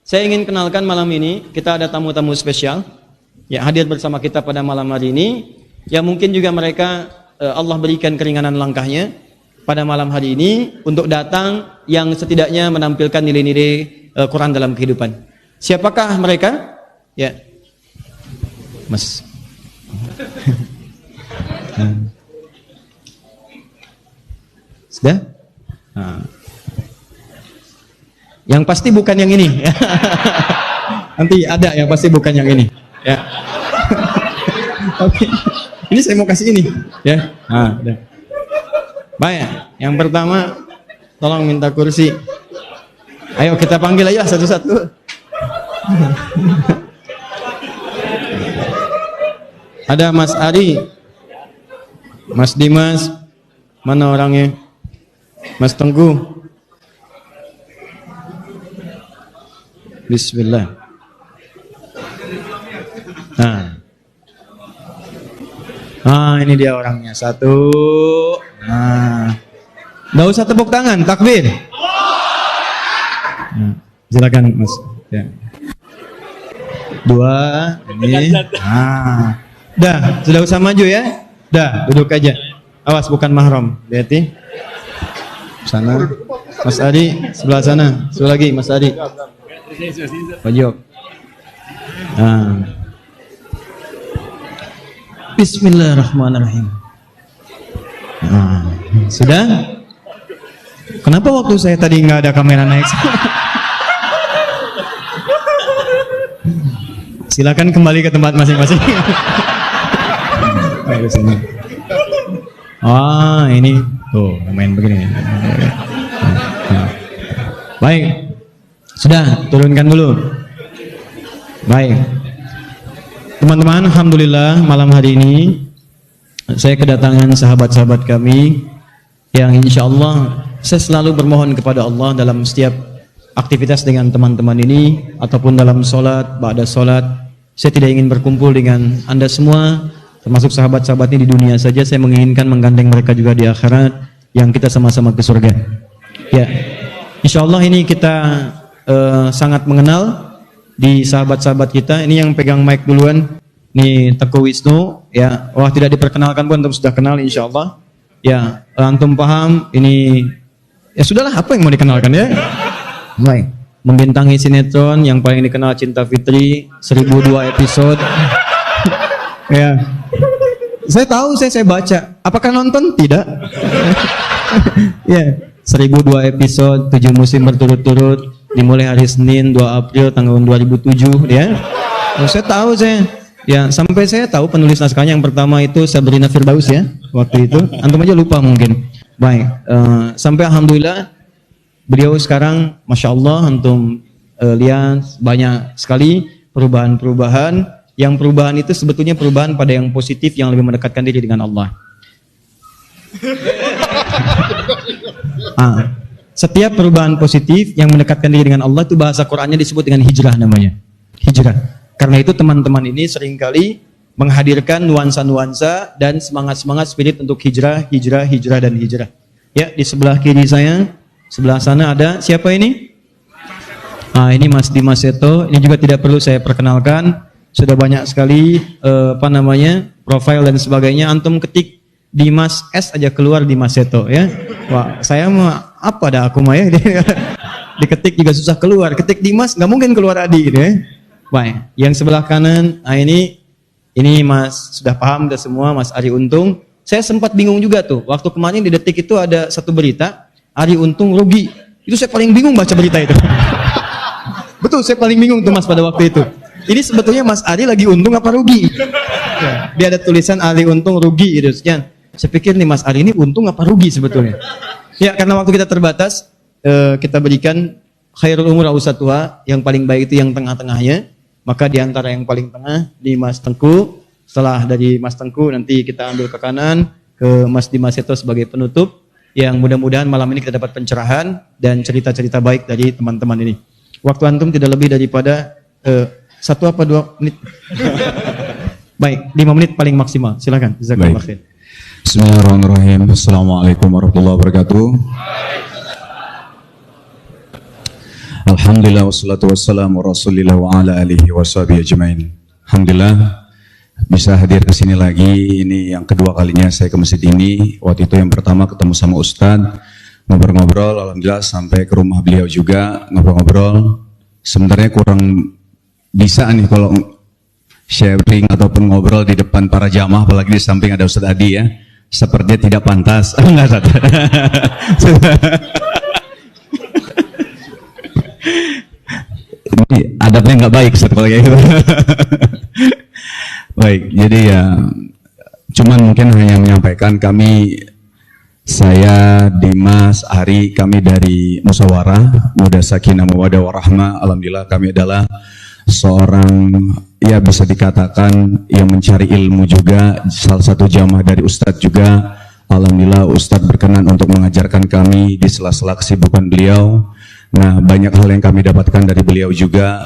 Saya ingin kenalkan malam ini, kita ada tamu-tamu spesial ya hadir bersama kita pada malam hari ini. Ya mungkin juga mereka Allah berikan keringanan langkahnya pada malam hari ini untuk datang yang setidaknya menampilkan nilai-nilai Quran dalam kehidupan. Siapakah mereka? Ya, Mas. Sudah? Nah. Yang pasti bukan yang ini. Nanti ada yang pasti bukan yang ini. Ya. Oke. Ini saya mau kasih ini. Ya. Nah, udah. Baik. Yang pertama, tolong minta kursi. Ayo kita panggil aja satu-satu. Ada Mas Ari, Mas Dimas, mana orangnya? Mas Tengku. Bismillah. Ini dia orangnya. Satu. Nah, nggak usah tepuk tangan, takbir. Nah, silakan Mas. Ya. Dua. Ini. Nah, dah, sudah usah maju ya. Dah, duduk aja. Awas bukan mahram. Lihat sana. Mas Ari sebelah sana. Sebelah lagi Mas Ari. Pojok. Nah. Bismillahirrahmanirrahim. Nah, sudah? Kenapa waktu saya tadi nggak ada kamera naik? Silakan kembali ke tempat masing-masing. Ini tuh main begini. Baik. Sudah, turunkan dulu. Baik. Teman-teman, alhamdulillah malam hari ini saya kedatangan sahabat-sahabat kami yang insya Allah saya selalu bermohon kepada Allah dalam setiap aktivitas dengan teman-teman ini ataupun dalam sholat, ba'da sholat. Saya tidak ingin berkumpul dengan Anda semua, termasuk sahabat-sahabat ini di dunia saja. Saya menginginkan menggandeng mereka juga di akhirat yang kita sama-sama ke surga. Ya, insya Allah ini kita sangat mengenal di sahabat-sahabat kita. Ini yang pegang mic duluan, nih Teguh Wisnu ya. Wah, tidak diperkenalkan pun antum sudah kenal insya Allah ya. Antum paham ini ya, sudahlah, apa yang mau dikenalkan ya. Baik, membintangi sinetron yang paling dikenal Cinta Fitri 1002 episode. Ya, saya tahu, saya baca. Apakah nonton? Tidak. Ya, 1002 episode 7 musim berturut-turut, dimulai hari Senin 2 April tahun 2007 ya. Saya tahu ya, sampai saya tahu penulis naskahnya yang pertama itu Sabrina Firdaus ya waktu itu. Antum aja lupa mungkin. Baik, sampai alhamdulillah beliau sekarang Masya Allah antum lihat banyak sekali perubahan-perubahan. Yang perubahan itu sebetulnya perubahan pada yang positif yang lebih mendekatkan diri dengan Allah. Setiap perubahan positif yang mendekatkan diri dengan Allah itu bahasa Qur'annya disebut dengan hijrah namanya. Hijrah. Karena itu teman-teman ini seringkali menghadirkan nuansa-nuansa dan semangat-semangat spirit untuk hijrah, dan hijrah. Ya, di sebelah kiri saya, sebelah sana ada siapa ini? Ini Mas Dimas Seto. Ini juga tidak perlu saya perkenalkan. Sudah banyak sekali profil dan sebagainya. Antum ketik Dimas S aja keluar Dimas Seto ya. Wah, saya mah apa dah aku mah ya. Diketik juga susah keluar. Ketik Dimas nggak mungkin keluar Adi gitu ya. Baik, yang sebelah kanan, ini Mas sudah paham udah semua, Mas Ari Untung. Saya sempat bingung juga tuh. Waktu kemarin di Detik itu ada satu berita, Ari Untung rugi. Itu saya paling bingung baca berita itu. Betul, saya paling bingung tuh Mas pada waktu itu. Ini sebetulnya Mas Ari lagi untung apa rugi? Ya, dia ada tulisan Ari Untung rugi gitu. Sekian. Saya pikir nih Mas Ari ini untung apa rugi sebetulnya? Ya, karena waktu kita terbatas, kita berikan khairul umur awsatuha, yang paling baik itu yang tengah-tengahnya. Maka di antara yang paling tengah di Mas Tengku. Setelah dari Mas Tengku nanti kita ambil ke kanan ke Mas Dimas Seto sebagai penutup. Yang mudah-mudahan malam ini kita dapat pencerahan dan cerita-cerita baik dari teman-teman ini. Waktu antum tidak lebih daripada 1 apa 2 menit. Baik, 5 menit paling maksimal. Silakan. Jazakallahu khair. Bismillahirrahmanirrahim. Assalamualaikum warahmatullahi wabarakatuh. Alhamdulillah wassalatu wassalamu rasulillah wa ala alihi wa sahbihi ajmain. Alhamdulillah bisa hadir ke sini lagi. Ini yang kedua kalinya saya ke masjid ini. Waktu itu yang pertama ketemu sama Ustadz, ngobrol-ngobrol, alhamdulillah sampai ke rumah beliau juga ngobrol-ngobrol. Sebenarnya kurang bisa nih kalau sharing ataupun ngobrol di depan para jamaah, apalagi di samping ada Ustadz Adi ya. Sepertinya tidak pantas. Enggak, Ustadz. Ini adabnya nggak baik Ustaz kalau kayak gitu. Baik, jadi ya cuman mungkin hanya menyampaikan saya, Dimas, Ari, kami dari Musyawarah Muda Sakinah Mawaddah Warahmah. Alhamdulillah kami adalah seorang ya bisa dikatakan yang mencari ilmu juga, salah satu jamaah dari Ustadz juga. Alhamdulillah Ustadz berkenan untuk mengajarkan kami di sela-sela kesibukan beliau. Nah, banyak hal yang kami dapatkan dari beliau juga,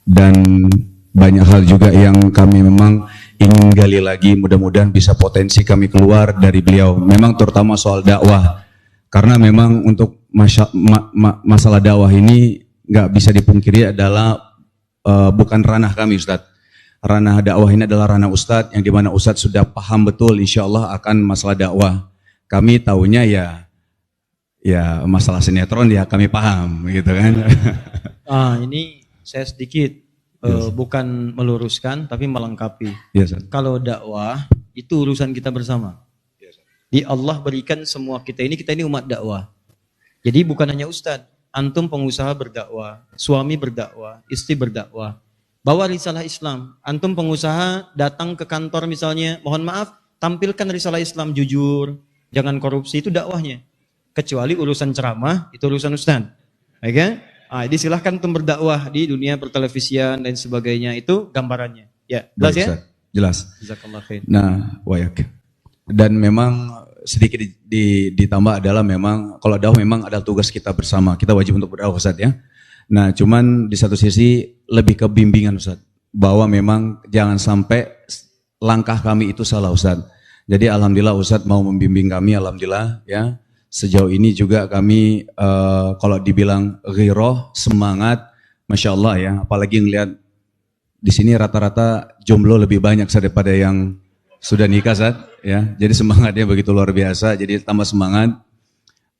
dan banyak hal juga yang kami memang ingin gali lagi. Mudah-mudahan bisa potensi kami keluar dari beliau. Memang terutama soal dakwah, karena memang untuk masalah dakwah ini nggak bisa dipungkiri adalah bukan ranah kami, Ustadz. Ranah dakwah ini adalah ranah Ustadz, yang dimana Ustadz sudah paham betul insya Allah akan masalah dakwah. Kami tahunya ya masalah sinetron ya kami paham gitu kan. Ini saya sedikit bukan meluruskan tapi melengkapi. Yes, kalau dakwah itu urusan kita bersama. Yes, Di Allah berikan semua kita ini umat dakwah. Jadi bukan hanya ustadz, antum pengusaha berdakwah, suami berdakwah, istri berdakwah. Bawa risalah Islam. Antum pengusaha datang ke kantor misalnya, mohon maaf, tampilkan risalah Islam jujur, jangan korupsi, itu dakwahnya. Kecuali urusan ceramah, itu urusan ustaz. Oke? Jadi silahkan untuk berdakwah di dunia pertelevisian dan sebagainya, itu gambarannya. Ya, jelas ya? Jelas. Jazakallah khair. Nah, wayak. Dan memang sedikit ditambah adalah memang kalau dakwah memang ada tugas kita bersama. Kita wajib untuk berdakwah, Ustaz ya. Nah, cuman di satu sisi lebih ke bimbingan, Ustaz. Bahwa memang jangan sampai langkah kami itu salah, Ustaz. Jadi alhamdulillah Ustaz mau membimbing kami, alhamdulillah ya. Sejauh ini juga kami kalau dibilang ghiroh, semangat, Masya Allah ya. Apalagi ngelihat di sini rata-rata jomblo lebih banyak daripada yang sudah nikah, Ustaz ya. Jadi semangatnya begitu luar biasa, jadi tambah semangat.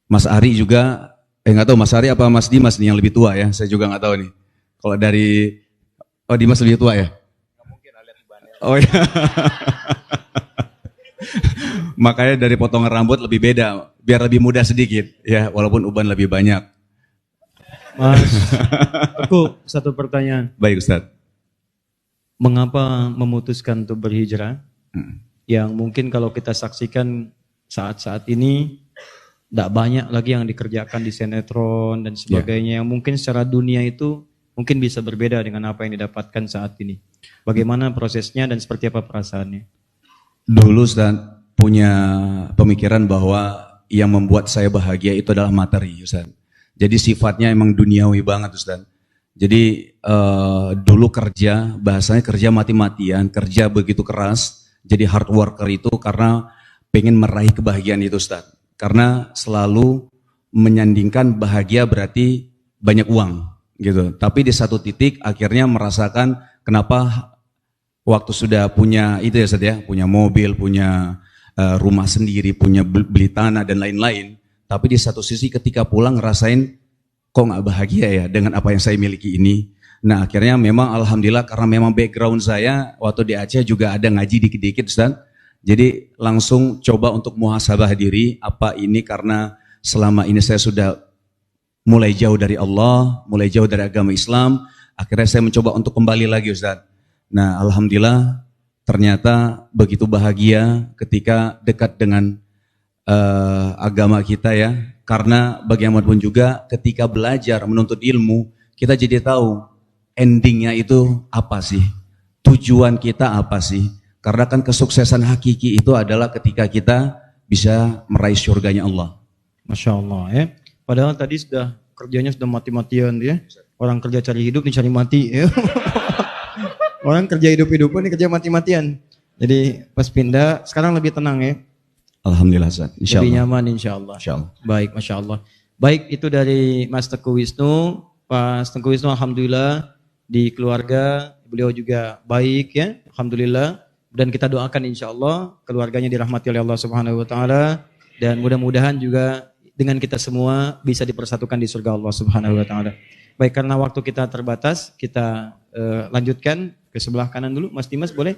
Mas Ari juga, nggak tahu Mas Ari apa Mas Dimas nih yang lebih tua ya. Saya juga nggak tahu nih. Kalau dari, Dimas lebih tua ya? Oh iya. Makanya dari potongan rambut lebih beda, biar lebih mudah sedikit ya, walaupun uban lebih banyak. Mas, aku satu pertanyaan. Baik Ustaz. Mengapa memutuskan untuk berhijrah? Yang mungkin kalau kita saksikan saat-saat ini tidak banyak lagi yang dikerjakan di sinetron dan sebagainya, yang mungkin secara dunia itu mungkin bisa berbeda dengan apa yang didapatkan saat ini. Bagaimana prosesnya dan seperti apa perasaannya? Dulu Ustaz punya pemikiran bahwa yang membuat saya bahagia itu adalah materi, Ustaz. Jadi sifatnya emang duniawi banget, Ustaz. Jadi dulu kerja, bahasanya kerja mati-matian, kerja begitu keras, jadi hard worker itu karena pengen meraih kebahagiaan itu, Ustaz. Karena selalu menyandingkan bahagia berarti banyak uang, gitu. Tapi di satu titik akhirnya merasakan kenapa waktu sudah punya itu ya Ustaz ya, punya mobil, punya rumah sendiri, punya beli tanah dan lain-lain. Tapi di satu sisi ketika pulang ngerasain kok nggak bahagia ya dengan apa yang saya miliki ini. Nah akhirnya memang alhamdulillah karena memang background saya waktu di Aceh juga ada ngaji dikit-dikit Ustaz. Jadi langsung coba untuk muhasabah diri, apa ini karena selama ini saya sudah mulai jauh dari Allah, mulai jauh dari agama Islam. Akhirnya saya mencoba untuk kembali lagi Ustaz. Nah alhamdulillah ternyata begitu bahagia ketika dekat dengan agama kita ya. Karena bagaimanapun juga ketika belajar menuntut ilmu, kita jadi tahu endingnya itu apa sih, tujuan kita apa sih. Karena kan kesuksesan hakiki itu adalah ketika kita bisa meraih surganya Allah. Masya Allah ya. Padahal tadi sudah kerjanya sudah mati-matian ya. Orang kerja cari hidup, nih cari mati ya. Orang kerja hidup-hidupan, nih kerja mati-matian. Jadi pas pindah, sekarang lebih tenang ya. Alhamdulillah Ustaz. Lebih nyaman insya Allah. Insya Allah. Baik, Masya Allah. Baik, itu dari Mas Teguh Wisnu. Pak Tengku Wisnu alhamdulillah di keluarga beliau juga baik ya, alhamdulillah. Dan kita doakan insya Allah keluarganya dirahmati oleh Allah Subhanahu Wa Taala dan mudah-mudahan juga dengan kita semua bisa dipersatukan di surga Allah Subhanahu Wa Taala. Baik, karena waktu kita terbatas, kita lanjutkan ke sebelah kanan dulu. Mas Dimas boleh?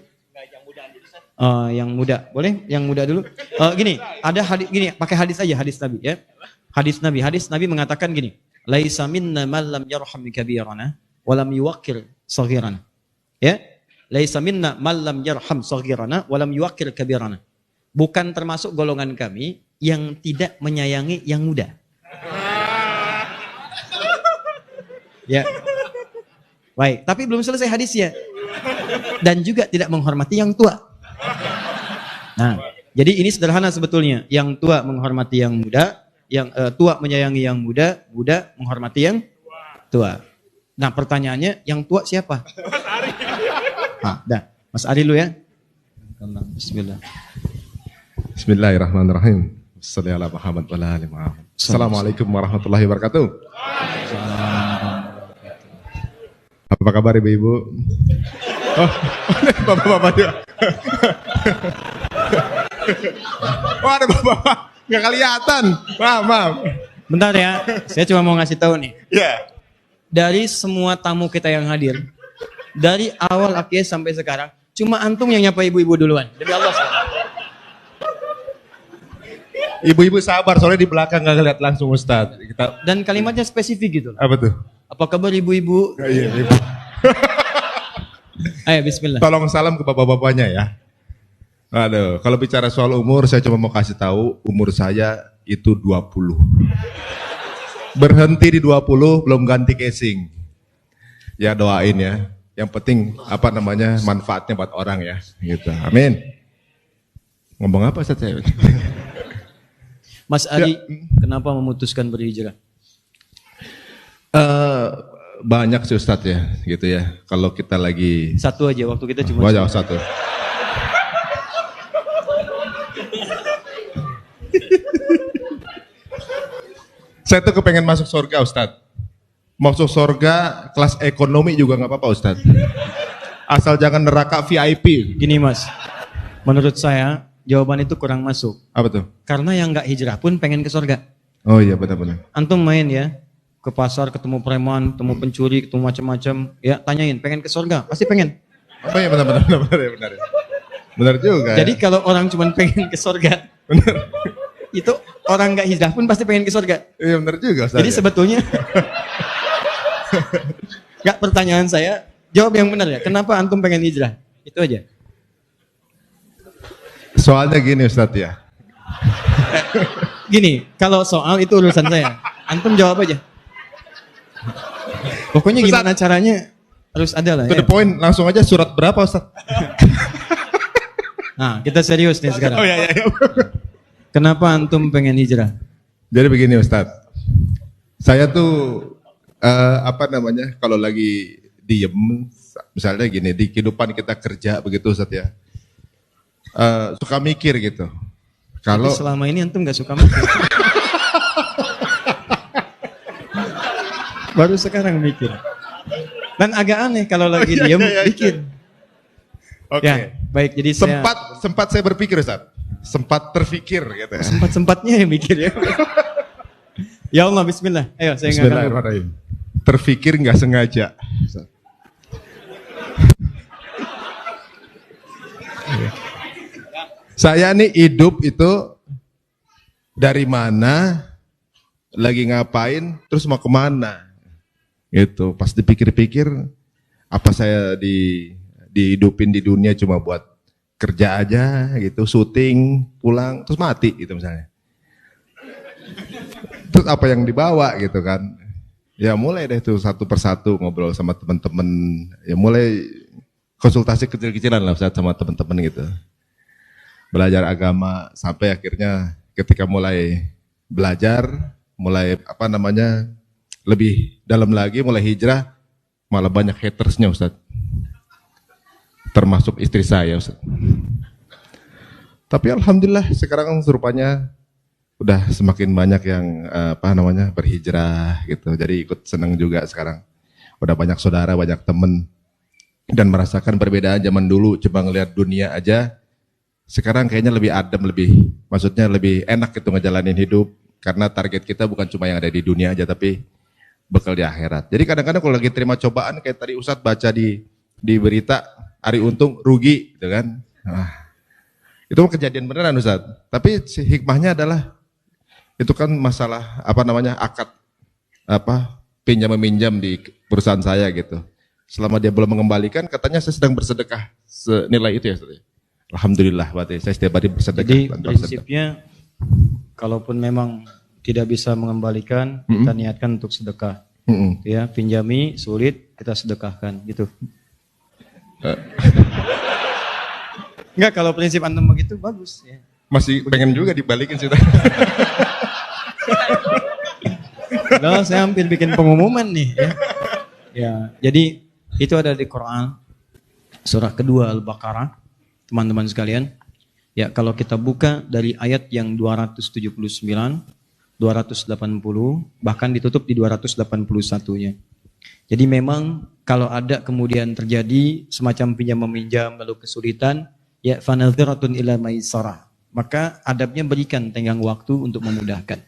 Yang muda boleh? Yang muda dulu. Gini, ada hadis gini, pakai hadis aja, hadis Nabi ya. Hadis Nabi mengatakan gini. Laisa minna man lam yarham kabirana wa lam yuwaqqir saghirana. Ya. Laisa minna man lam yarham saghirana wa lam yuwaqqir kabirana. Bukan termasuk golongan kami yang tidak menyayangi yang muda. Ya. Baik, tapi belum selesai hadisnya. Dan juga tidak menghormati yang tua. Nah, jadi ini sederhana sebetulnya. Yang tua menghormati yang muda. Yang tua menyayangi yang muda, muda menghormati yang tua. Nah pertanyaannya, yang tua siapa? Mas Ari. Dah, Mas Ari lu ya. Bismillah. Bismillahirrahmanirrahim. Assalamualaikum warahmatullahi wabarakatuh. Apa kabar ibu-ibu? Oh, bapak-bapak juga. Oh ada bapak-bapak. Nggak kelihatan, maaf. Bentar ya, saya cuma mau ngasih tahu nih. Ya. Dari semua tamu kita yang hadir, dari awal akhir sampai sekarang, cuma antum yang nyapa ibu-ibu duluan. Demi Allah. Ibu-ibu sabar, soalnya di belakang nggak ngeliat langsung Ustadz. Dan kalimatnya spesifik gitu. Apa tuh? Apa kabar ibu-ibu? Iya, ibu. Ayo, bismillah. Tolong salam ke bapak-bapaknya ya. Aduh, kalau bicara soal umur, saya cuma mau kasih tahu umur saya itu 20. Berhenti di 20, belum ganti casing. Ya doain ya. Yang penting manfaatnya buat orang ya. Gitu. Amin. Ngomong apa saya? Mas Ari, kenapa memutuskan berhijrah? Banyak sih Ustadz ya, gitu ya. Kalau kita lagi satu aja, waktu kita cuma satu. Saya tuh kepengen masuk surga Ustadz. Masuk surga kelas ekonomi juga nggak apa-apa Ustadz. Asal jangan neraka VIP. Gini Mas, menurut saya jawaban itu kurang masuk. Apa tuh? Karena yang nggak hijrah pun pengen ke surga. Oh iya benar-benar. Antum main ya, ke pasar ketemu preman, ketemu pencuri, ketemu macam-macam, ya tanyain pengen ke surga, pasti pengen. Oh iya benar. Benar juga. Jadi kalau orang cuma pengen ke surga, benar. Itu orang nggak hijrah pun pasti pengen ke surga. Iya benar juga. Jadi sebetulnya nggak, pertanyaan saya jawab yang benar ya. Kenapa antum pengen hijrah? Itu aja. Soalnya gini Ustadz ya. Gini, kalau soal itu urusan saya. Antum jawab aja. Pokoknya gimana Ustadz, caranya harus ada lah. To the point, langsung aja surat berapa Ustadz? Nah, kita serius nih sekarang. Oh iya. Kenapa antum pengen hijrah? Jadi begini Ustadz, saya tuh kalau lagi diem, misalnya gini, di kehidupan kita kerja begitu Ustadz ya, suka mikir gitu. Kalau selama ini antum nggak suka mikir, baru sekarang mikir. Dan agak aneh kalau lagi diem mikir. Oke. Ya, baik. Jadi sempat saya berpikir Ustadz. Sempat terfikir gitu ya. Sempat-sempatnya ya mikir ya. Ya Allah, bismillah. Ayo, saya Bismillahirrahmanirrahim. Terfikir nggak sengaja. Saya nih hidup itu dari mana, lagi ngapain, terus mau kemana. Gitu. Pas dipikir-pikir, apa saya dihidupin di dunia cuma buat kerja aja gitu, syuting, pulang, terus mati gitu misalnya. Terus apa yang dibawa gitu kan. Ya mulai deh tuh satu persatu ngobrol sama teman-teman. Ya mulai konsultasi kecil-kecilan lah sama teman-teman gitu. Belajar agama sampai akhirnya ketika mulai belajar, mulai lebih dalam lagi, mulai hijrah, malah banyak hatersnya Ustadz. Termasuk istri saya Ustaz. Tapi alhamdulillah sekarang rupanya udah semakin banyak yang berhijrah gitu. Jadi ikut senang juga sekarang. Udah banyak saudara, banyak temen dan merasakan perbedaan zaman dulu cuma ngelihat dunia aja. Sekarang kayaknya lebih adem, maksudnya lebih enak gitu ngejalanin hidup karena target kita bukan cuma yang ada di dunia aja tapi bekal di akhirat. Jadi kadang-kadang kalau lagi terima cobaan kayak tadi Ustadz baca di berita Ari Untung rugi gitu kan. Nah, itu kejadian beneran Ustadz. Tapi hikmahnya adalah itu kan masalah akad pinjam meminjam di perusahaan saya gitu. Selama dia belum mengembalikan, katanya saya sedang bersedekah senilai itu ya. Alhamdulillah, berarti saya setiap hari bersedekah. Jadi prinsipnya, kalaupun memang tidak bisa mengembalikan, kita niatkan untuk sedekah. Ya, pinjami sulit, kita sedekahkan, gitu. Enggak, kalau prinsip antum begitu bagus. Ya. Masih pengen juga dibalikin sih. Loh, saya hampir bikin pengumuman nih. Ya, jadi itu ada di Quran surah kedua Al-Baqarah, teman-teman sekalian. Ya, kalau kita buka dari ayat yang 279, 280, bahkan ditutup di 281-nya. Jadi memang kalau ada kemudian terjadi semacam pinjam meminjam lalu kesulitan, ya fanadhiratun ila maisarah. Maka adabnya berikan tenggang waktu untuk memudahkan.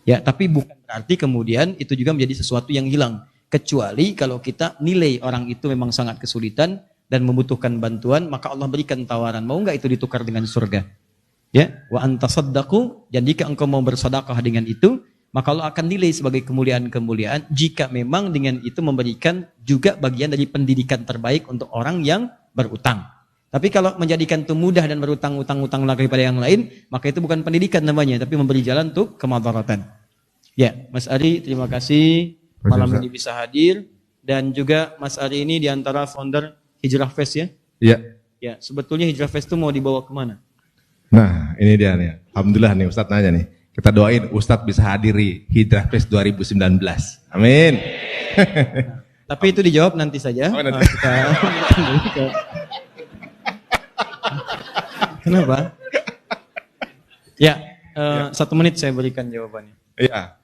Ya, tapi bukan berarti kemudian itu juga menjadi sesuatu yang hilang. Kecuali kalau kita nilai orang itu memang sangat kesulitan dan membutuhkan bantuan, maka Allah berikan tawaran. Mau enggak itu ditukar dengan surga? Ya, wa antasaddaqu, dan jika engkau mau bersedekah dengan itu, maka Allah akan nilai sebagai kemuliaan-kemuliaan jika memang dengan itu memberikan juga bagian dari pendidikan terbaik untuk orang yang berutang. Tapi kalau menjadikan itu mudah dan berutang-utang lagi pada yang lain, maka itu bukan pendidikan namanya, tapi memberi jalan untuk kemadaratan. Ya, Mas Ari, terima kasih malam ini bisa hadir, dan juga Mas Ari ini diantara founder Hijrah Fest ya? Iya. Ya, sebetulnya Hijrah Fest itu mau dibawa kemana? Nah, ini dia nih. Alhamdulillah nih Ustadz nanya nih. Kita doain Ustadz bisa hadiri Hijrah Fest 2019. Amin. Tapi itu dijawab nanti saja. Oh, nanti. Kenapa? Ya, 1 menit saya berikan jawabannya. Iya.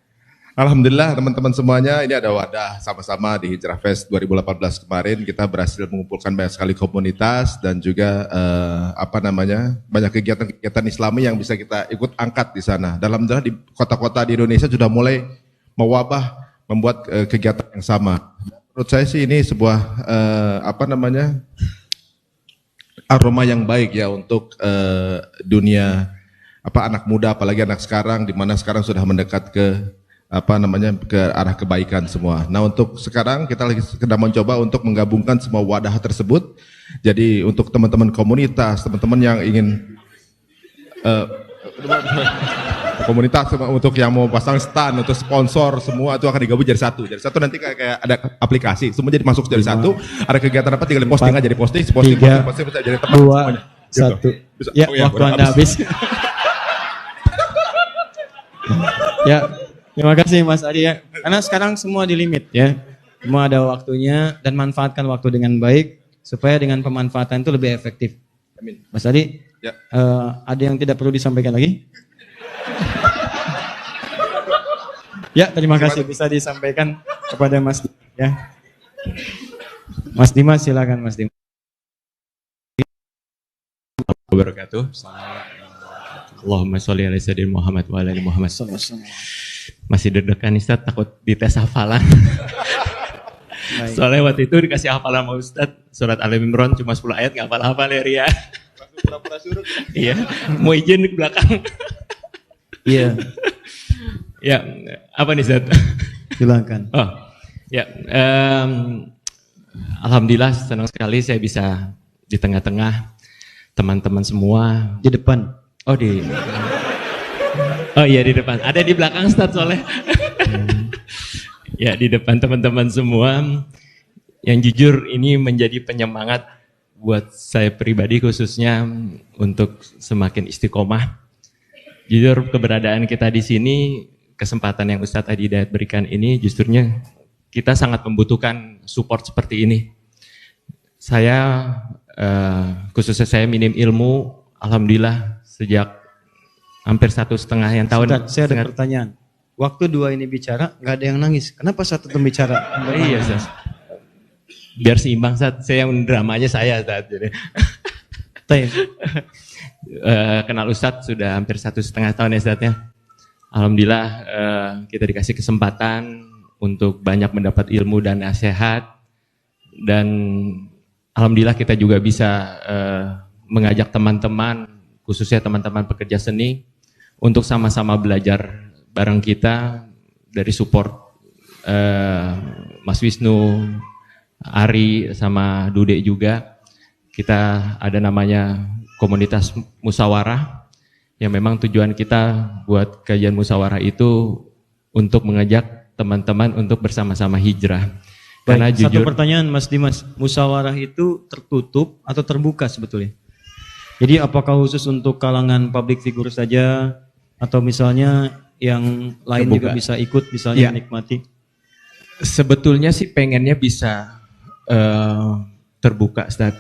Alhamdulillah teman-teman semuanya, ini ada wadah sama-sama di Hijrah Fest 2018 kemarin. Kita berhasil mengumpulkan banyak sekali komunitas dan juga banyak kegiatan-kegiatan Islami yang bisa kita ikut angkat di sana. Dalam alhamdulillah di kota-kota di Indonesia sudah mulai mewabah membuat kegiatan yang sama. Menurut saya sih ini sebuah aroma yang baik ya untuk dunia anak muda, apalagi anak sekarang, di mana sekarang sudah mendekat ke arah kebaikan semua. Nah, untuk sekarang kita lagi sedang mencoba untuk menggabungkan semua wadah tersebut. Jadi untuk teman-teman komunitas, teman-teman yang ingin komunitas, untuk yang mau pasang stand, untuk sponsor, semua itu akan digabung jadi satu. Jadi satu nanti kayak ada aplikasi, semua jadi masuk jadi satu. Ada kegiatan apa tinggal di posting aja, di posting jadi teman semuanya. 1. Ya, waktu Anda habis. Ya. Terima kasih Mas Ari ya. Karena sekarang semua di limit ya. Semua ada waktunya dan manfaatkan waktu dengan baik supaya dengan pemanfaatan itu lebih efektif. Amin. Mas Ari, ya. Ada yang tidak perlu disampaikan lagi? Ya, terima kasih bisa disampaikan kepada Mas Dimas ya. Mas Dimas silakan Mas Dimas. Wabarakatuh. Allahumma sholli ala sayyidina Muhammad wa ala ali Muhammad. Masih deg-degan Ustaz, takut dites hafalan. Soalnya waktu itu dikasih hafalan sama Ustaz, surat Al-Imran cuma 10 ayat, gak hafal-hafal ya Ria. Iya, mau izin di belakang. Iya. Ya, apa nih Ustaz? Silakan. Oh, ya, alhamdulillah senang sekali saya bisa di tengah-tengah teman-teman semua. Di depan. Oh iya di depan, ada di belakang Ustaz soalnya. Ya di depan teman-teman semua. Yang jujur ini menjadi penyemangat buat saya pribadi khususnya untuk semakin istiqomah. Jujur keberadaan kita di sini, kesempatan yang Ustaz Adi Hidayat berikan ini justrunya kita sangat membutuhkan support seperti ini. Saya khususnya saya minim ilmu, alhamdulillah sejak hampir 1,5 yang tahun. Ustaz, saya ada pertanyaan. Waktu dua ini bicara, nggak ada yang nangis. Kenapa satu pembicara? Iya, Ustaz. Biar seimbang, Ustaz. Saya yang dramanya saya, Ustaz. Jadi. Kenal Ustaz sudah hampir 1,5 tahun ya, Ustaz ya. Alhamdulillah kita dikasih kesempatan untuk banyak mendapat ilmu dan nasihat. Dan alhamdulillah kita juga bisa mengajak teman-teman, khususnya teman-teman pekerja seni, untuk sama-sama belajar bareng kita dari support Mas Wisnu, Ari, sama Dude juga. Kita ada namanya komunitas musyawarah, yang memang tujuan kita buat kajian musyawarah itu untuk mengajak teman-teman untuk bersama-sama hijrah. Baik, Karena satu jujur, pertanyaan Mas Dimas, musyawarah itu tertutup atau terbuka sebetulnya? Jadi apakah khusus untuk kalangan public figure saja, atau misalnya yang lain Terbuka. juga bisa ikut, misalnya Ya. menikmati? sebetulnya sih pengennya bisa terbuka, Ustaz.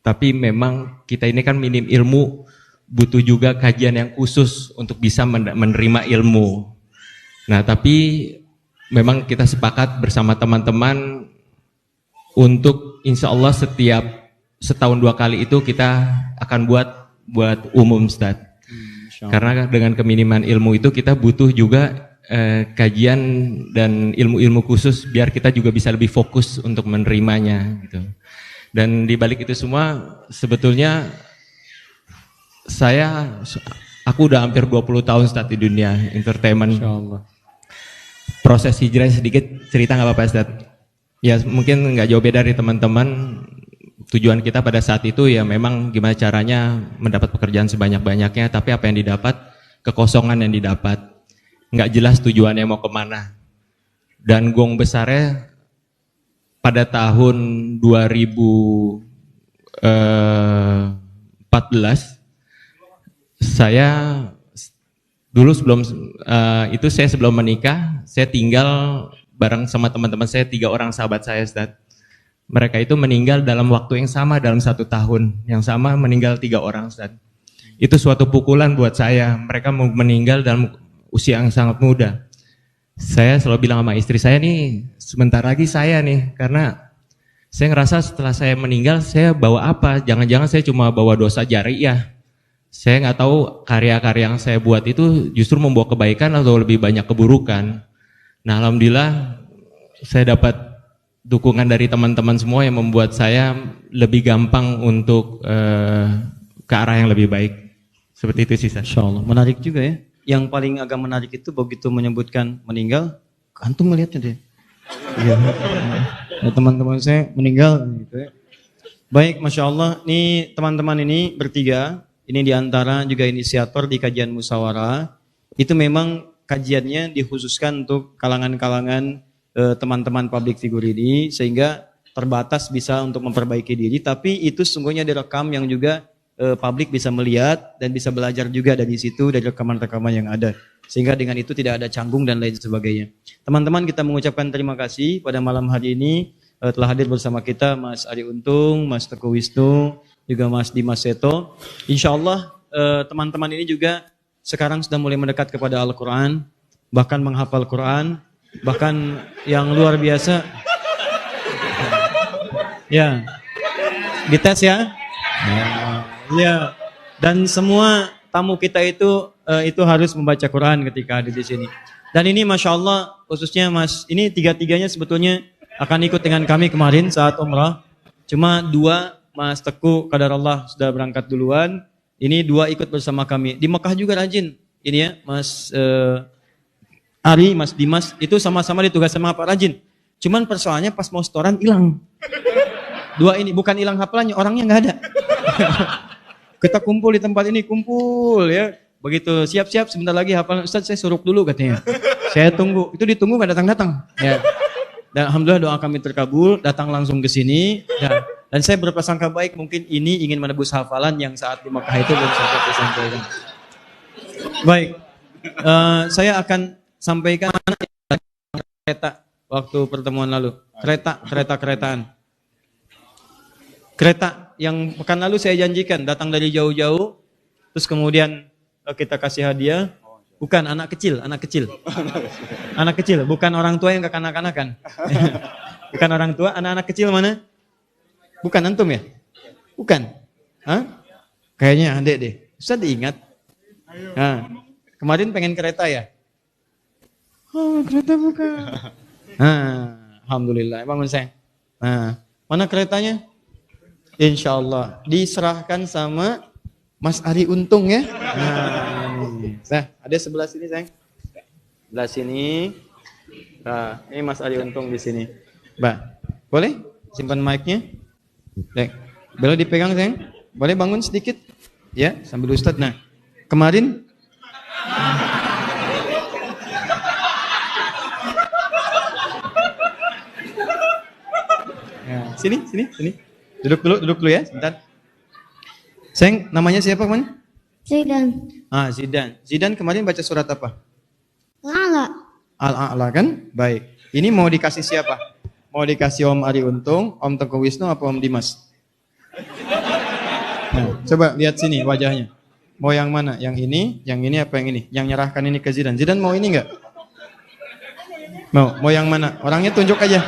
Tapi memang kita ini kan minim ilmu, butuh juga kajian yang khusus untuk bisa menerima ilmu. Nah, tapi memang kita sepakat bersama teman-teman untuk insya Allah setiap setahun 2 kali itu kita akan buat umum, Ustaz. Karena dengan keminiman ilmu itu kita butuh juga kajian dan ilmu-ilmu khusus biar kita juga bisa lebih fokus untuk menerimanya gitu. Dan di balik itu semua sebetulnya aku udah hampir 20 tahun Ustaz di dunia entertainment. Insyaallah. Proses hijrah sedikit cerita nggak apa-apa, Ustaz? Ya mungkin nggak jauh beda dari teman-teman. Tujuan kita pada saat itu ya memang gimana caranya mendapat pekerjaan sebanyak-banyaknya, tapi apa yang didapat, kekosongan yang didapat, nggak jelas tujuannya mau kemana. Dan gong besarnya pada tahun 2014, saya dulu sebelum menikah, saya tinggal bareng sama teman-teman saya, 3 orang sahabat saya, Ustaz. Mereka itu meninggal dalam waktu yang sama, dalam 1 tahun yang sama meninggal 3 orang, Ustaz. Itu suatu pukulan buat saya. Mereka meninggal dalam usia yang sangat muda. Saya selalu bilang sama istri saya nih, sebentar lagi saya nih, karena saya ngerasa setelah saya meninggal, saya bawa apa? Jangan-jangan saya cuma bawa dosa jariah. Saya nggak tahu karya-karya yang saya buat itu justru membawa kebaikan atau lebih banyak keburukan. Nah, alhamdulillah saya dapat dukungan dari teman-teman semua yang membuat saya lebih gampang untuk ke arah yang lebih baik. Seperti itu sih, Ustaz. Insyaallah. Menarik juga ya. Yang paling agak menarik itu begitu menyebutkan meninggal, kantung melihatnya deh. Iya. Ya, teman-teman saya meninggal gitu ya. Baik, Masya Allah. Nih teman-teman ini bertiga, ini diantara juga inisiator di kajian musyawarah. Itu memang kajiannya dikhususkan untuk kalangan-kalangan teman-teman public figure ini, sehingga terbatas bisa untuk memperbaiki diri, tapi itu sungguhnya direkam yang juga publik bisa melihat dan bisa belajar juga dari situ, dari rekaman-rekaman yang ada, sehingga dengan itu tidak ada canggung dan lain sebagainya. Teman-teman, kita mengucapkan terima kasih pada malam hari ini telah hadir bersama kita Mas Ari Untung, Mas Teguh Wisnu, juga Mas Dimas Seto. Insya Allah teman-teman ini juga sekarang sudah mulai mendekat kepada Al-Quran, bahkan menghafal Quran, bahkan yang luar biasa. Ya, dites ya. Ya, dan semua tamu kita itu harus membaca Quran ketika ada di sini. Dan ini Masya Allah, khususnya Mas, ini tiga-tiganya sebetulnya akan ikut dengan kami kemarin saat umrah. Cuma 2, Mas Teguh Qadarullah sudah berangkat duluan. Ini 2 ikut bersama kami. Di Mekah juga rajin. Ini ya, Mas Ari, Mas Dimas, itu sama-sama ditugas sama Pak rajin. Cuman persoalannya pas mau setoran hilang. 2 ini bukan hilang hafalannya, orangnya nggak ada. Kita kumpul di tempat ini, kumpul ya. Begitu siap-siap sebentar lagi hafalan Ustaz, saya suruh dulu katanya. Saya tunggu, itu ditunggu nggak datang-datang. Ya. Dan alhamdulillah doa kami terkabul, datang langsung ke sini. Ya. Dan saya berprasangka baik, mungkin ini ingin menebus hafalan yang saat di Makkah itu belum sempat disampaikan. Baik, saya akan sampaikan kereta waktu pertemuan lalu. Keretaan. Kereta yang pekan lalu saya janjikan datang dari jauh-jauh, terus kemudian kita kasih hadiah. Bukan anak kecil. Anak kecil, bukan orang tua yang kekanak-kanakan. Bukan orang tua, anak-anak kecil mana? Bukan antum ya? Bukan. Hah? Kayaknya adek deh. Ustaz diingat. Nah, kemarin pengen kereta ya? Oh, kereta bukan. Nah, alhamdulillah. Bangun sayang. Nah, mana keretanya? Insya Allah diserahkan sama Mas Ari Untung ya. Nah, ada sebelah sini sayang. Sebelah sini. Nah, ini Mas Ari Untung di sini. Mbak, boleh simpan mic-nya? Baik. Boleh dipegang sayang? Boleh bangun sedikit? Ya, sambil Ustadz. Nah, kemarin ya, sini. Duduk dulu ya, sebentar. Sayang, namanya siapa, Man? Zidan. Zidan. Zidan kemarin baca surat apa? Lala. Al-A'la kan? Baik. Ini mau dikasih siapa? Mau dikasih Om Ari Untung, Om Tengku Wisnu, apa Om Dimas? Nah, coba lihat sini wajahnya. Mau yang mana? Yang ini apa yang ini? Yang nyerahkan ini ke Zidan. Zidan mau ini enggak? Mau yang mana? Orangnya tunjuk aja.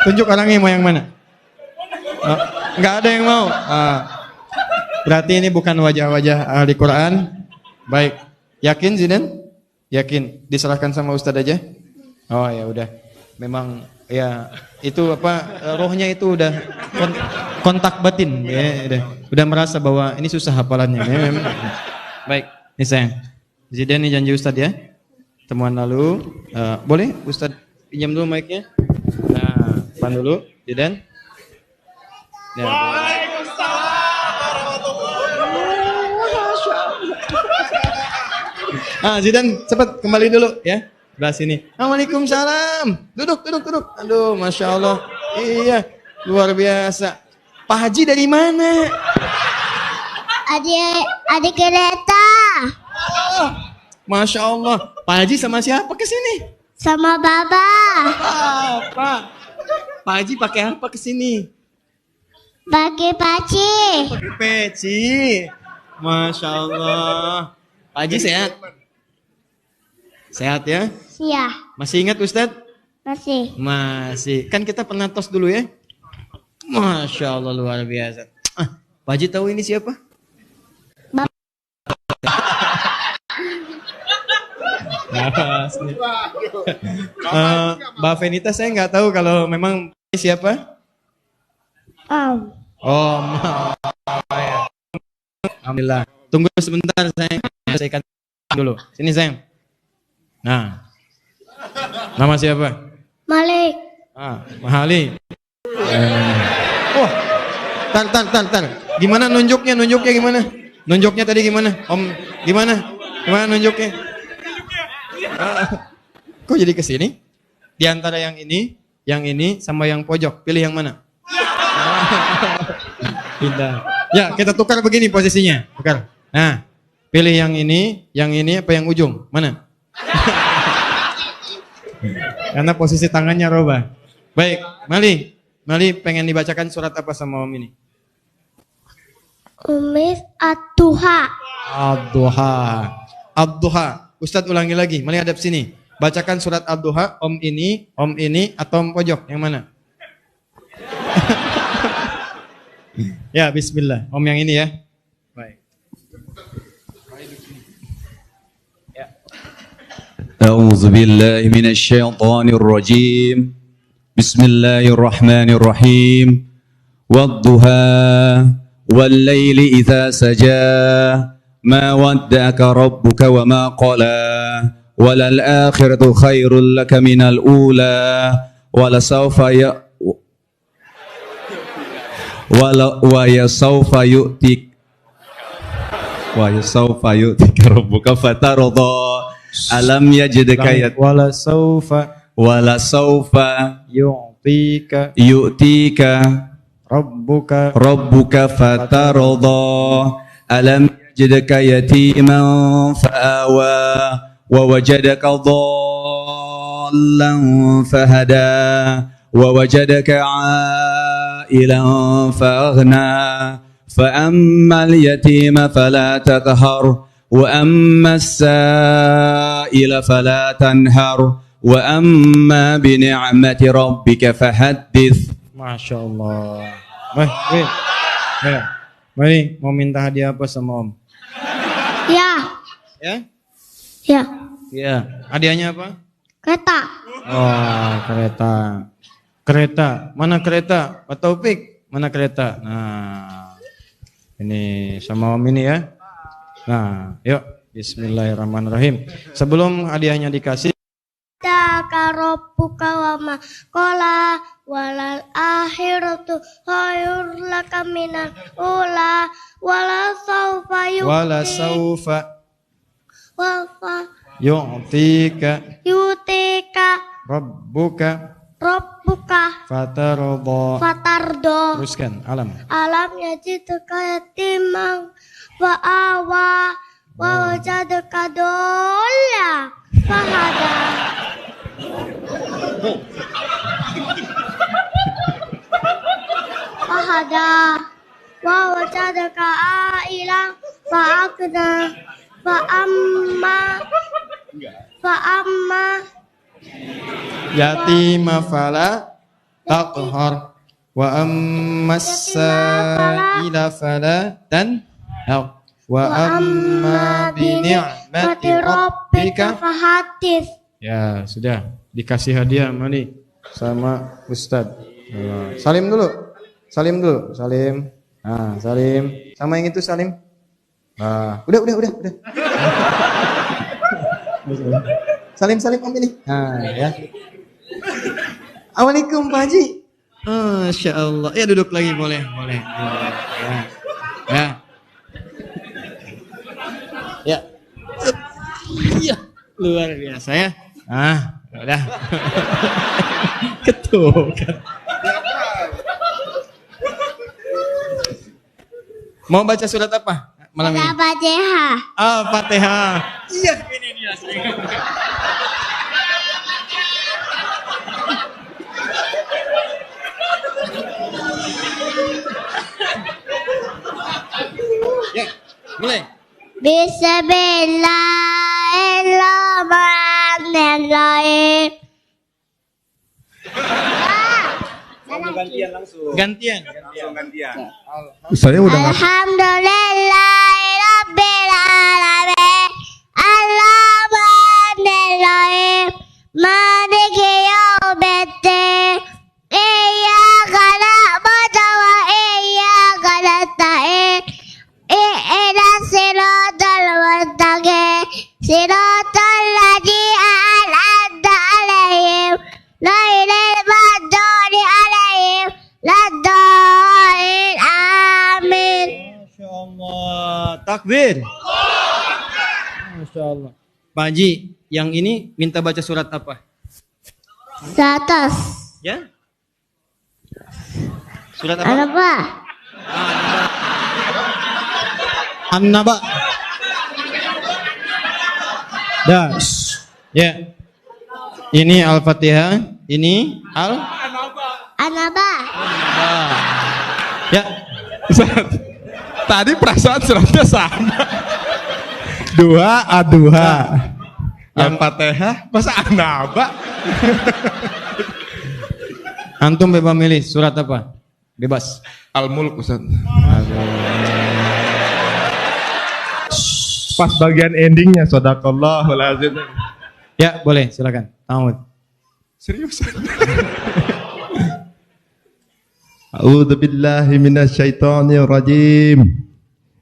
Tunjuk orangnya mau yang mana? Oh, enggak ada yang mau. Berarti ini bukan wajah-wajah ahli Quran. Baik. Yakin Zidan? Yakin. Diserahkan sama Ustadz aja? Oh ya udah. Memang ya itu apa rohnya itu udah kontak batin ya, udah merasa bahwa ini susah hafalannya ya, baik ini sayang Zidan ini janji Ustadz ya temuan lalu boleh Ustadz pinjam dulu mic-nya. Nah pan dulu Zidan ya, Zidan cepat kembali dulu ya. Sebelah sini. Waalaikumsalam. Duduk. Aduh, Masya Allah. Iya, luar biasa. Pak Haji dari mana? Adik kereta. Oh, Masya Allah. Pak Haji sama siapa ke sini? Sama Baba. Pak Haji pakai apa ke sini? Pakai paci. Pakai peci. Masya Allah. Pak Haji sehat? Sehat ya? Iya. Masih ingat Ustadz? Masih. Kan kita pernah tos dulu ya? Masya Allah luar biasa. Pak Haji tahu ini siapa? Mbak Venita saya nggak tahu kalau memang ini siapa? Oh, ya. Alhamdulillah. Tunggu sebentar saya selesaikan dulu. Sini sayang. Nah, nama siapa? Malik. Mahali. Oh, tar. Gimana nunjuknya gimana? Nunjuknya tadi gimana? Om, gimana nunjuknya? Kok jadi kesini? Di antara yang ini, sama yang pojok, pilih yang mana? Pindah. Ya, kita tukar begini posisinya. Tukar. Nah, pilih yang ini apa yang ujung? Mana? Karena posisi tangannya robah. Baik, Mali pengen dibacakan surat apa sama Om ini? Umis Ad-Duha. Ad-Duha. Ustadz ulangi lagi, Mali hadap sini. Bacakan surat Ad-Duha, Om ini, atau Om pojok, yang mana? Ya, bismillah. Om yang ini ya. Baik. أعوذ بالله من الشيطان الرجيم بسم الله الرحمن الرحيم والضحى والليل إذا سجى ما ودعك ربك وما قلى وللآخرة خير لك من الأولى ولسوف وسوف يؤتيك ربك فترضى Alam yajidka wala saufa yu'tika rabbuka fatarda alam yajidka yatiman fa'awa wa wajadaka dhallan fahada wa wajadaka 'ailan faghna فأما اليتيم فلا تقهر وأما السائل فلا تنهر وأما بنعمة ربك فحدث. Masya Allah. Mari, mau minta hadiah apa sama Om? Ya. Ya? Ya. Iya. Hadiahnya apa? Kereta. Oh, kereta. Kereta. Mana kereta? Pak Taufik, mana kereta? Nah, ini sama Om ini ya. Nah, yuk. Bismillahirrahmanirrahim. Sebelum hadiahnya dikasih, Takarobuka wama kola walal akhiratu khairul laka minal ula wala saufa wafa yu'tika yutika rabbuka rabbuka fatarda. fatardo Teruskan, alam. alam yajidka yatimang wa awa wa wajadka dolla fahada fahada wa wajadka ailan fa'agna fa'amma Yatima fala taqhar wa ammas sa'ila fala tanhar wa amma bi ni'mati rabbika. fahadits. Ya, sudah dikasih hadiah mani sama Ustadz. Salim dulu. Salim dulu. Salim. Nah, salim. Sama yang itu salim. Nah, udah. Salim Om ini. Nah, ya. Assalamualaikum Pak Haji. Masya Allah. Ya duduk lagi boleh. Ya. Iya, luar biasa ya. Udah. Ketukan. Mau baca surat apa malam ini? Al-Fatihah. Al-Fatihah. Iya, ini dia. Ya, mulai. Bismillahirrahmanirrahim. Gantian. Saya udah nggak. Alhamdulillahirabbil alamin. Arrahmanirrahim. Maliki yaumiddin. Iyyaka na'budu wa iyyaka nasta'in. Ihdinas siratal mustaqim. Siratal ladzina an'amta 'alaihim ghairil maghdubi 'alaihim waladdallin. Amin. Masya Allah. Takbir. Masya Allah. Pak Haji, yang ini minta baca surat apa? Satas. Ya? Surat apa? Apa? An-Naba. Das. Ya. Ini Al-Fatihah, ini Anaba. Ya. Tadi perasaan suratnya sama. Dua aduha. Al-Fatihah masa anaba? Antum bebas milih surat apa? Bebas. Al-Mulk Ustaz. Pas bagian endingnya sadaqallahul azim. Ya, boleh, silakan. Ahmad. Seriusan. A'udzu billahi minasyaitonir rajim.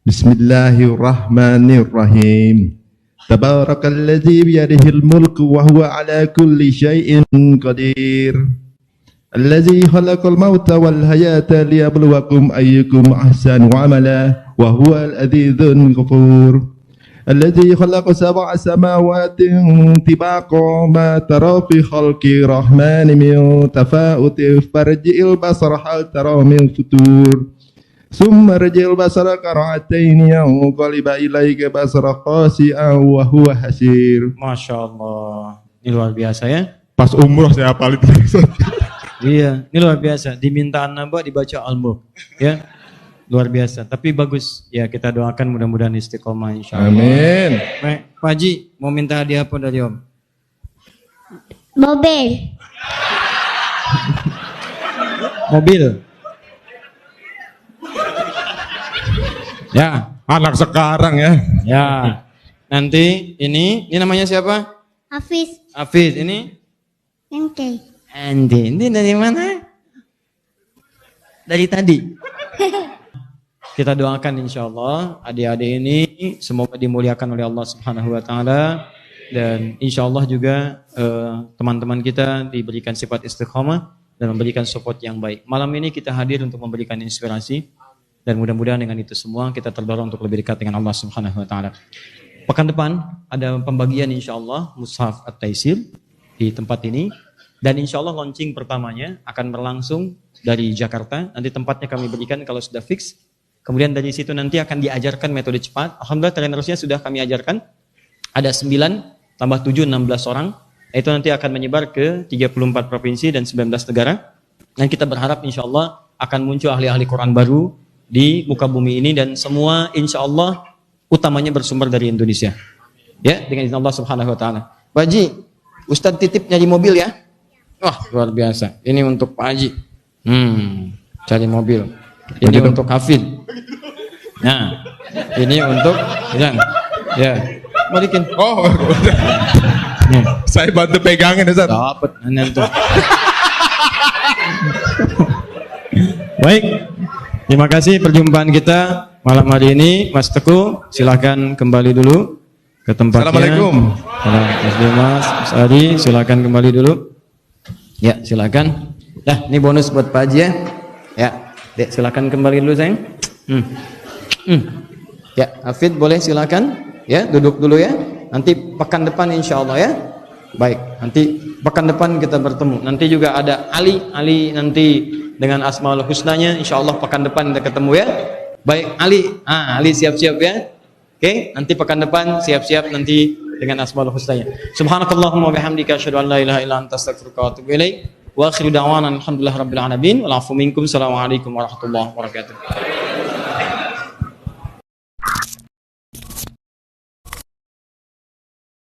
Bismillahirrahmanirrahim. Tabarakalladzi biyadihil mulku wa huwa ala kulli syai'in qadir. Alladzi khalaqal mauta wal hayata liyabluwakum ayyukum ahsanu amala wa huwal adzizul ghafur. الذي خلق 7 سماوات طباقا ما ترى في خلق الرحمن من تفاوت فارجع البصر هل ترى من فطور ثم ارجع البصر كرتين ينقلب إليك بصر خاسئا وهو حسير. Masya Allah. Ini luar biasa ya. Pas umroh saya hafal itu. Iya, ini luar biasa. Diminta An-Naba dibaca Al-Mulk. Ya. luar biasa. Tapi bagus. Ya, kita doakan mudah-mudahan istiqomah insyaallah. Amin. Baik, Pak Haji, mau minta hadiah apa dari Om? Mobil. Mobil. Ya, Anak sekarang ya. ya. Nanti ini namanya siapa? Hafiz. Hafiz. Ini Ente. Andi. Ini dari mana? Dari tadi. Kita doakan insya Allah adik-adik ini semoga dimuliakan oleh Allah Subhanahu Wa Taala dan insya Allah juga teman-teman kita diberikan sifat istiqomah dan memberikan support yang baik. Malam ini kita hadir untuk memberikan inspirasi dan mudah-mudahan dengan itu semua kita terdorong untuk lebih dekat dengan Allah Subhanahu Wa Taala. Pekan depan ada pembagian insya Allah Mushaf At-Taisir di tempat ini dan insya Allah launching pertamanya akan berlangsung dari Jakarta. Nanti tempatnya kami berikan kalau sudah fix. Kemudian dari situ nanti akan diajarkan metode cepat. Alhamdulillah trainersnya sudah kami ajarkan. Ada 9 tambah 7, 16 orang. Itu nanti akan menyebar ke 34 provinsi dan 19 negara. Dan kita berharap insya Allah akan muncul ahli-ahli Quran baru di muka bumi ini. Dan semua insya Allah utamanya bersumber dari Indonesia. Ya, dengan izin Allah Subhanahu Wa Taala. Pak Haji, Ustadz titip nyari mobil ya. Wah, luar biasa. Ini untuk Pak Haji. Cari mobil. Ini untuk Hafid. Nah, ini untuk ya. Balikin. Oh, saya bantu pegangin Ustaz. Dapat tuh. Baik. Terima kasih perjumpaan kita malam hari ini. Mas Teguh, silakan kembali dulu ke tempatnya. Assalamualaikum. Mas Dimas, Mas Adi, silakan kembali dulu. Ya, silakan. Dah, ini bonus buat Pak Haji ya. Ya, Dek, silakan kembali dulu sayang. Ya, Hafid boleh silakan. Ya, duduk dulu ya. Nanti pekan depan insya Allah ya. Baik, nanti pekan depan kita bertemu. Nanti juga ada Ali nanti dengan Asmaul Husnanya. Insya Allah pekan depan kita ketemu ya. Baik, Ali siap-siap ya. Oke, nanti pekan depan siap-siap nanti dengan Asmaul Husnanya. Subhanakallahumma bihamdika asyhadu an la ilaha illa anta astaghfiruka wa atubu ilaik. Wa akhiru da'wana alhamdulillahirabbil alamin. Wal 'afu minkum. Assalamualaikum warahmatullahi wabarakatuh.